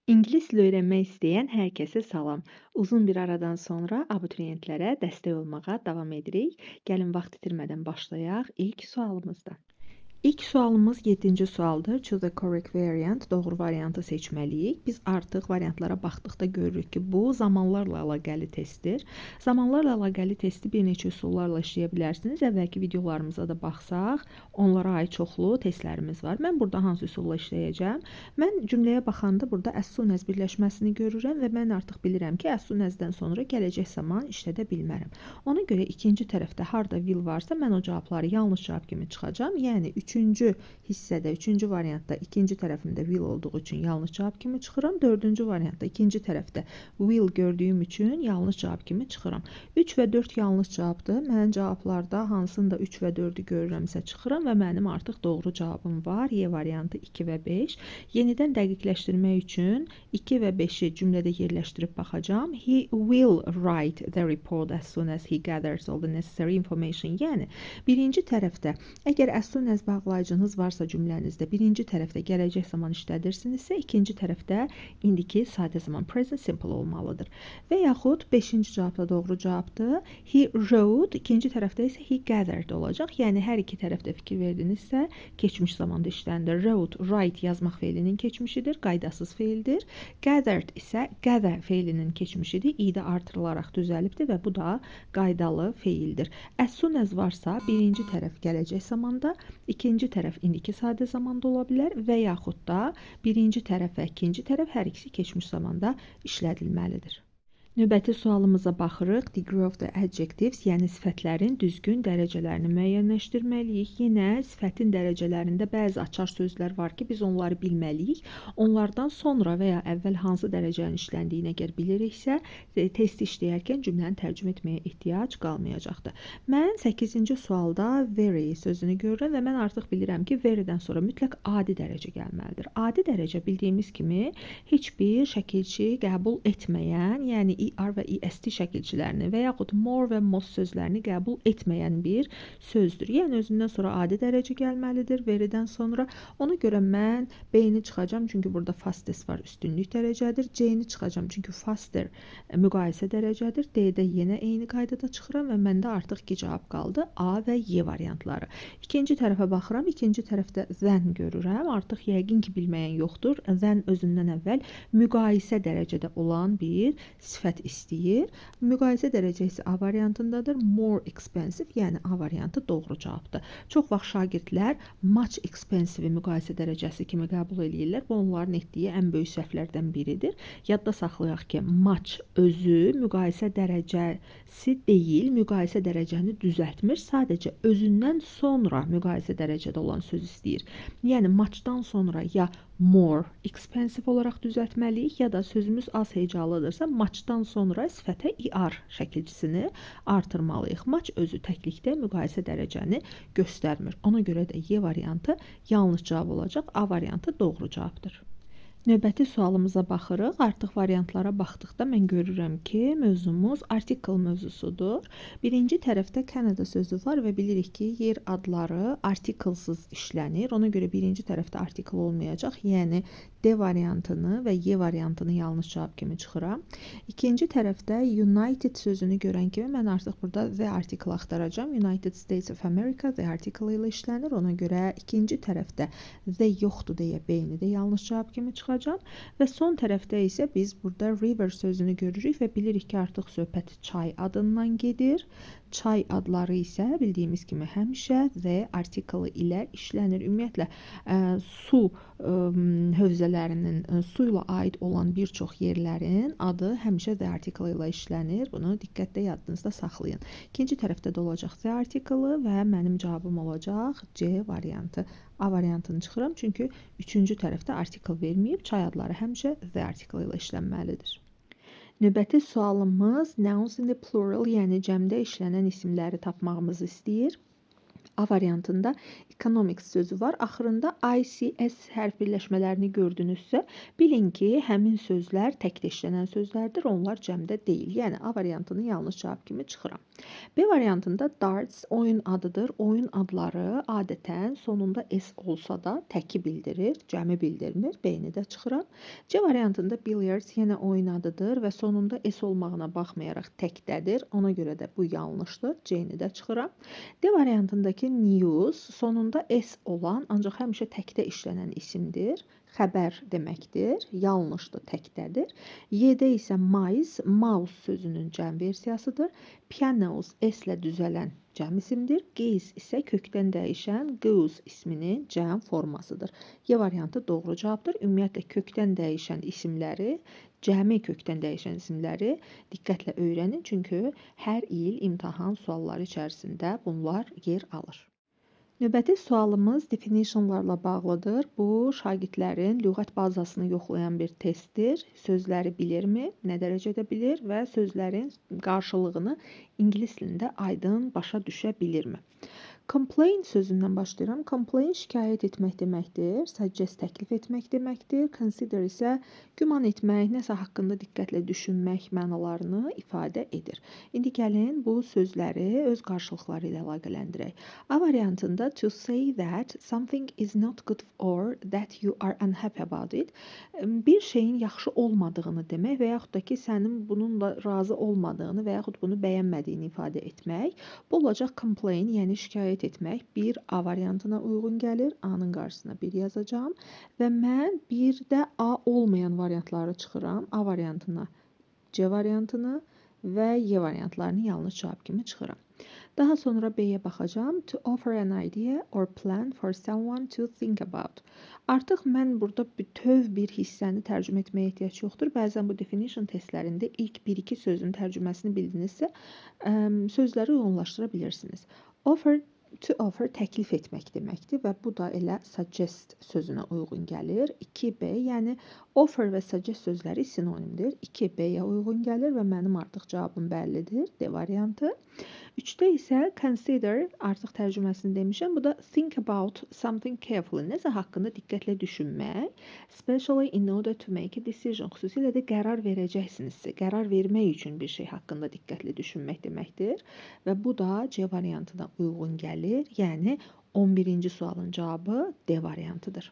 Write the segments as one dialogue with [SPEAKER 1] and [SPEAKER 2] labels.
[SPEAKER 1] İngilis dili öyrənmək istəyən hər kəsə salam. Uzun bir aradan sonra abituriyentlərə dəstək olmağa davam edirik. Gəlin vaxt itirmədən başlayaq ilk sualımızdan. İlk sualımız 7-ci sualdır. Choose the correct variant. Doğru variantı seçməliyik. Biz artıq variantlara baxdıqda görürük ki, bu zamanlarla əlaqəli testdir. Zamanlarla əlaqəli testi bir neçə üsullarla işləyə bilərsiniz. Əvvəlki videolarımıza da baxsaq, onlara aid çoxlu testlərimiz var. Mən burada hansı üsulla işləyəcəm? Mən cümləyə baxanda burada as soon as birləşməsini görürəm və mən artıq bilirəm ki, as soon as-dən sonra gələcək zaman işlədə bilmərəm. Ona görə ikinci tərəfdə harda will varsa, mən o cavabları yanlış cavab kimi çıxacam. Yəni, üçüncü hissədə, üçüncü variantda ikinci tərəfində will olduğu üçün yanlış cavab kimi çıxıram. Dördüncü variantda ikinci tərəfdə will gördüyüm üçün yanlış cavab kimi çıxıram. 3 və 4 yanlış cavabdır. Mən cavablarda hansında 3 və 4-ü görürəmsə çıxıram və mənim artıq doğru cavabım var. Y variantı 2 və 5. Yenidən dəqiqləşdirmək üçün 2 və 5-i cümlədə yerləşdirib baxacağam. He will write the report as soon as he gathers all the necessary information. Yəni, birinci tərəfdə, əgər as soon as bağlayıcınız varsa cümlənizdə, birinci tərəfdə gələcək zaman işlədirsinizsə, ikinci tərəfdə indiki sadə zaman present simple olmalıdır. Və yaxud 5-ci cavabda doğru cavabdır. He wrote, ikinci tərəfdə isə he gathered olacaq. Yəni, hər iki tərəfdə fikir verdinizsə, keçmiş zamanda işlənilir. Wrote, write yazmaq feilinin keçmişidir, qaydasız feildir. Gathered isə gather feilinin keçmişidir, i-də artırılaraq düzəlibdir və bu da qaydalı feildir. As soon as varsa, birinci tərəf gələcək zamanda, ikinci tərəf indiki sadə zamanda ola bilər və yaxud da birinci tərəf və ikinci tərəf hər ikisi keçmiş zamanda işlədilməlidir. Növbəti sualımıza baxırıq. Degree of the adjectives, yəni sifətlərin düzgün dərəcələrini müəyyənləşdirməliyik. Yenə sifətin dərəcələrində bəzi açar sözlər var ki, biz onları bilməliyik. Onlardan sonra və ya əvvəl hansı dərəcənin işləndiyini əgər biliriksə, testi işləyərkən cümləni tərcümə etməyə ehtiyac qalmayacaqdır. Mən 8-ci sualda very sözünü görürəm və mən artıq bilirəm ki, verydən sonra mütləq adi dərəcə gəlməlidir. Adi dərəcə bildiyimiz kimi heç bir şəkilçi qəbul etməyən, yəni ER və EST şəkilçilərini və yaxud more və most sözlərini qəbul etməyən bir sözdür. Yəni, özündən sonra adi dərəcə gəlməlidir verydən sonra. Ona görə mən B-ni çıxacam, çünki burada fastest var, üstünlük dərəcədir. C-ni çıxacam, çünki faster müqayisə dərəcədir. D-də yenə eyni qaydada çıxıram və məndə artıq 2 cavab qaldı. A və Y variantları. İkinci tərəfə baxıram, ikinci tərəfdə than görürəm. Artıq yəqin ki, bilməyən yoxdur. Than özündən əvvəl müqayisə dərəcədə olan bir sifət istəyir. Müqayisə dərəcəsi A variantındadır. More expensive, yəni A variantı doğru cavabdır. Çox vaxt şagirdlər much expensive müqayisə dərəcəsi kimi qəbul edirlər. Bu onların etdiyi ən böyük səhvlərdən biridir. Yadda saxlayaq ki, much özü müqayisə dərəcəsi deyil, müqayisə dərəcəni düzəltmir. Sadəcə özündən sonra müqayisə dərəcədə olan söz istəyir. Yəni, muchdan sonra ya more expensive olaraq düzəltməliyik, ya da sözümüz az hecalıdırsa, muchdan sonra sifətə ER şəkilçisini artırmalıyıq. Much özü təklikdə müqayisə dərəcəni göstərmir. Ona görə də Y variantı yanlış cavab olacaq, A variantı doğru cavabdır. Növbəti sualımıza baxırıq. Artıq variantlara baxdıqda mən görürəm ki, mövzumuz article mövzusudur. Birinci tərəfdə Canada sözü var və bilirik ki, yer adları artiklesız işlənir. Ona görə birinci tərəfdə article olmayacaq. Yəni, D variantını və Y variantını yanlış cavab kimi çıxıram. İkinci tərəfdə United sözünü görən kimi mən artıq burada the article axtaracam. United States of America the article ilə işlənir. Ona görə ikinci tərəfdə the yoxdur deyə B-ni də yanlış cavab kimi çıxacam. Və son tərəfdə isə biz burada river sözünü görürük və bilirik ki, artıq söhbət çay adından gedir. Çay adları isə bildiyimiz kimi həmişə the article ilə işlənir. Ümumiyyətlə, su hövzələrinin, su ilə aid olan bir çox yerlərin adı həmişə the article ilə işlənir. Bunu diqqətlə yadınızda saxlayın. İkinci tərəfdə də olacaq the article və mənim cavabım olacaq C variantı. A variantını çıxıram, çünki üçüncü tərəfdə article verməyib, çay adları həmişə the article ilə işlənməlidir. Növbəti sualımız nouns in the plural, yəni cəmdə işlənən isimləri tapmağımızı istəyir. A variantında economics sözü var. Axırında ICS hərf birləşmələrini gördünüzsə, bilin ki, həmin sözlər təkdə işlənən sözlərdir, onlar cəmdə deyil. Yəni A variantını yanlış cavab kimi çıxıram. B variantında darts oyun adıdır. Oyun adları adətən sonunda S olsa da təki bildirir, cəmi bildirmir. B-ni də çıxıram. C variantında billiards yenə oyun adıdır və sonunda S olmağına baxmayaraq təkdədir. Ona görə də bu yanlışdır. C-ni də çıxıram. D variantındakı news sonunda S olan, ancaq həmişə təkdə işlənən isimdir. Xəbər deməkdir. Yanlışdır, təkdədir. Y-də isə mice, mouse sözünün cəm versiyasıdır. Pianos S-lə düzələn cəm isimdir. Geese isə kökdən dəyişən goose isminin cəm formasıdır. Y variantı doğru cavabdır. Ümumiyyətlə kökdən dəyişən isimləri, cəmi kökdən dəyişən isimləri diqqətlə öyrənin. Çünki hər il imtahan sualları içərisində bunlar yer alır. Növbəti sualımız definitionlarla bağlıdır. Bu, şagirdlərin lüğət bazasını yoxlayan bir testdir. Sözləri bilirmi, nə dərəcədə bilir və sözlərin qarşılığını ingilis dilində aydın başa düşə bilirmi? Complain sözündən başlayıram. Complain şikayət etmək deməkdir. Suggest təklif etmək deməkdir. Consider isə güman etmək, nəsə haqqında diqqətlə düşünmək mənalarını ifadə edir. İndi gəlin bu sözləri öz qarşılıqları ilə əlaqələndirək. A variantında to say that something is not good or that you are unhappy about it. Bir şeyin yaxşı olmadığını demək və yaxud da ki, sənin bununla razı olmadığını və yaxud bunu bəyənmədiyini ifadə etmək. Bu olacaq complain, yəni şikayət etmək. Bir A variantına uyğun gəlir. A-nın qarşısına 1 yazacağım və mən bir də A olmayan variantları çıxıram. A variantına, C variantını və Y variantlarını yanlış cavab kimi çıxıram. Daha sonra B-yə baxacağım. To offer an idea or plan for someone to think about. Artıq mən burada bütöv bir hissəni tərcümə etməyə ehtiyac yoxdur. Bəzən bu definition testlərində ilk 1-2 sözün tərcüməsini bildinizsə, sözləri uyğunlaşdıra bilirsiniz. To offer təklif etmək deməkdir və bu da elə suggest sözünə uyğun gəlir. 2B, yəni offer və suggest sözləri sinonimdir. 2B-yə uyğun gəlir və mənim artıq cavabım bəllidir. D variantı. 3-də isə consider, artıq tərcüməsini demişəm. Bu da think about something carefully. Nəsə haqqında diqqətlə düşünmək. Especially in order to make a decision. Xüsusilə də qərar verəcəksinizsə, qərar vermək üçün bir şey haqqında diqqətlə düşünmək deməkdir. Və bu da C variantına uyğun gəlir. Yəni 11-ci sualın cavabı D variantıdır.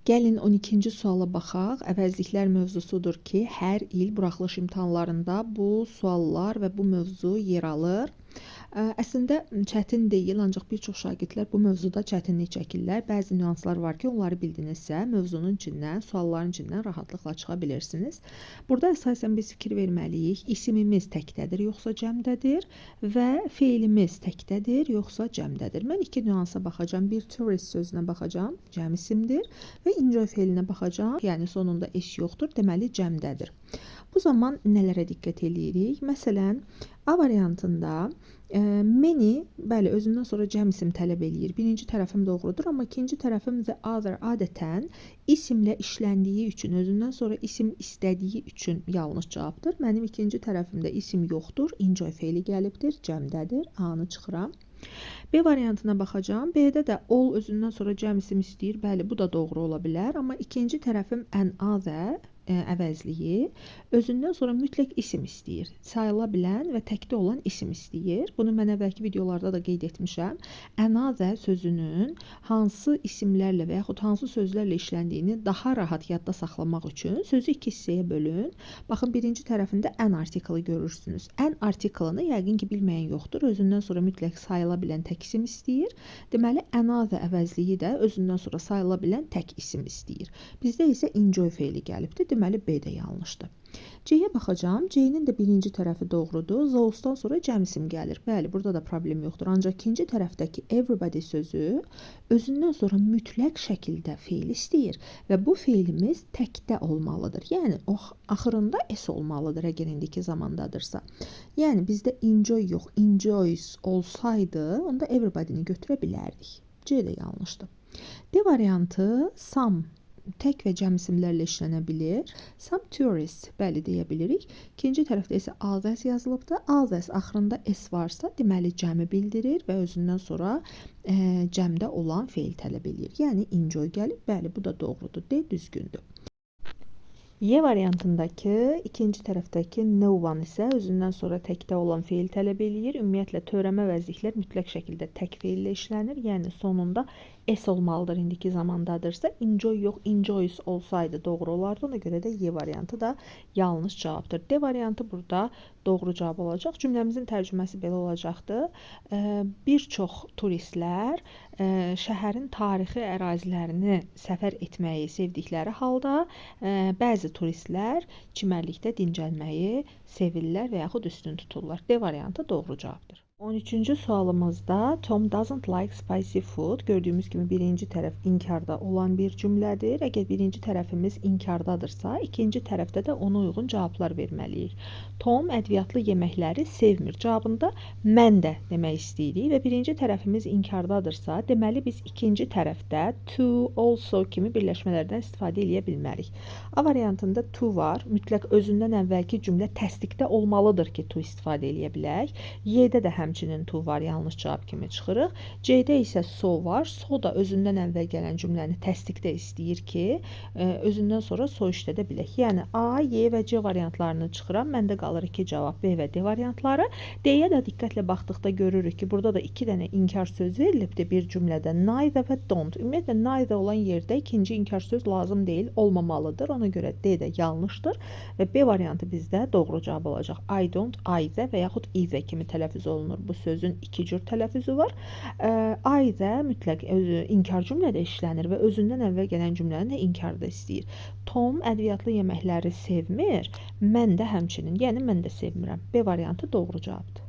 [SPEAKER 1] Gəlin 12-ci suala baxaq. Əvəzliklər mövzusudur ki, hər il buraxılış imtahanlarında bu suallar və bu mövzu yer alır. Əslində çətin deyil, ancaq bir çox şagirdlər bu mövzuda çətinlik çəkirlər. Bəzi nüanslar var ki, onları bildinizsə, mövzunun içindən, sualların içindən rahatlıqla çıxa bilirsiniz. Burada əsasən biz fikir verməliyik. İsimimiz təkdədir, yoxsa cəmdədir və feilimiz təkdədir, yoxsa cəmdədir. Mən 2 nüansa baxacağam. Bir tourist sözünə baxacağam, cəm isimdir və enjoy feilinə baxacağam. Yəni sonunda S yoxdur, deməli cəmdədir. Bu zaman nələrə diqqət edirik? Məsələn, A variantında many, bəli, özündən sonra cəm isim tələb eləyir. Birinci tərəfim doğrudur, amma ikinci tərəfim the other adətən isimlə işləndiyi üçün, özündən sonra isim istədiyi üçün yanlış cavabdır. Mənim ikinci tərəfimdə isim yoxdur, enjoy feili gəlibdir, cəmdədir. A-nı çıxıram. B variantına baxacağım. B-də də all özündən sonra cəm isim istəyir. Bəli, bu da doğru ola bilər, amma ikinci tərəfim another əvəzliyi özündən sonra mütləq isim istəyir. Sayıla bilən və təkdə olan isim istəyir. Bunu mən əvvəlki videolarda da qeyd etmişəm. Another sözünün hansı isimlərlə və yaxud hansı sözlərlə işləndiyini daha rahat yadda saxlamaq üçün sözü 2 hissəyə bölün. Baxın, birinci tərəfində an artiklı görürsünüz. An artiklını yəqin ki, bilməyən yoxdur. Özündən sonra mütləq sayıla bilən tək isim istəyir. Deməli, another əvəzliyi də özündən sonra sayıla bilən tək isim istəyir. Bizdə isə enjoy feili gəlibdir. Deməli, B də yanlışdır. C-yə baxacağım. C-nin də birinci tərəfi doğrudur. Those-dan sonra cəm isim gəlir. Bəli, burada da problem yoxdur. Ancaq ikinci tərəfdəki everybody sözü özündən sonra mütləq şəkildə feil istəyir və bu feilimiz təkdə olmalıdır. Yəni, o axırında S olmalıdır, əgər indiki zamandadırsa. Yəni, bizdə enjoy yox, enjoys olsaydı, onda everybody-ni götürə bilərdik. C də yanlışdır. D variantı some tək və cəm isimlərlə işlənə bilir. Some tourists, bəli deyə bilirik. İkinci tərəfdə isə others yazılıbdır. Others axırında s varsa, deməli cəmi bildirir və özündən sonra cəmdə olan feil tələb eləyir. Yəni enjoy gəlib. Bəli, bu da doğrudur. D düzgündür. Y variantındakı ikinci tərəfdəki no one isə özündən sonra təkdə olan feil tələb eləyir. Ümumiyyətlə törəmə vəziklər mütləq şəkildə tək feillə işlənir. Yəni sonunda s olmalıdır indiki zamandadırsa. Enjoy yox, enjoys olsaydı doğru olardı. Ona görə də Y variantı da yanlış cavabdır. D variantı burada doğru cavab olacaq. Cümləmizin tərcüməsi belə olacaqdır. Bir çox turistlər şəhərin tarixi ərazilərini səfər etməyi sevdikləri halda bəzi turistlər çimərlikdə dincəlməyi sevirlər və yaxud üstün tuturlar. D variantı doğru cavabdır. 13-cü sualımızda Tom doesn't like spicy food. Gördüyümüz kimi birinci tərəf inkarda olan bir cümlədir. Əgər birinci tərəfimiz inkardadırsa, ikinci tərəfdə də ona uyğun cavablar verməliyik. Tom ədviyyatlı yeməkləri sevmir. Cavabında mən də demək istəyirik və birinci tərəfimiz inkardadırsa, deməli biz ikinci tərəfdə to, also kimi birləşmələrdən istifadə edə bilmərik. A variantında to var. Mütləq özündən əvvəlki cümlə təsdiqdə olmalıdır ki, to istifadə edə bilək. Y-də də həmçinin to var, yanlış cavab kimi çıxırıq. C-də isə so var. So da özündən əvvəl gələn cümləni təsdiqdə istəyir ki, özündən sonra so işlədə bilək. Yəni A, Y və C variantlarını çıxıram. Məndə qalır 2 cavab B və D variantları. D-yə də diqqətlə baxdıqda görürük ki, burada da 2 dənə inkar söz verilibdir bir cümlədə. Neither və don't. Ümumiyyətlə neither olan yerdə ikinci inkar söz lazım deyil, olmamalıdır. Ona görə D də yanlışdır və B variantı bizdə doğru cavab olacaq. I don't, either və yaxud either kimi tələffüz olunur. Bu sözün 2 cür tələffüzü var. Either mütləq inkar cümlədə işlənir və özündən əvvəl gələn cümləni də inkarda istəyir. Tom ədviyyatlı yeməkləri sevmir. Mən də həmçinin, yəni mən də sevmirəm. B variantı doğru cavabdır.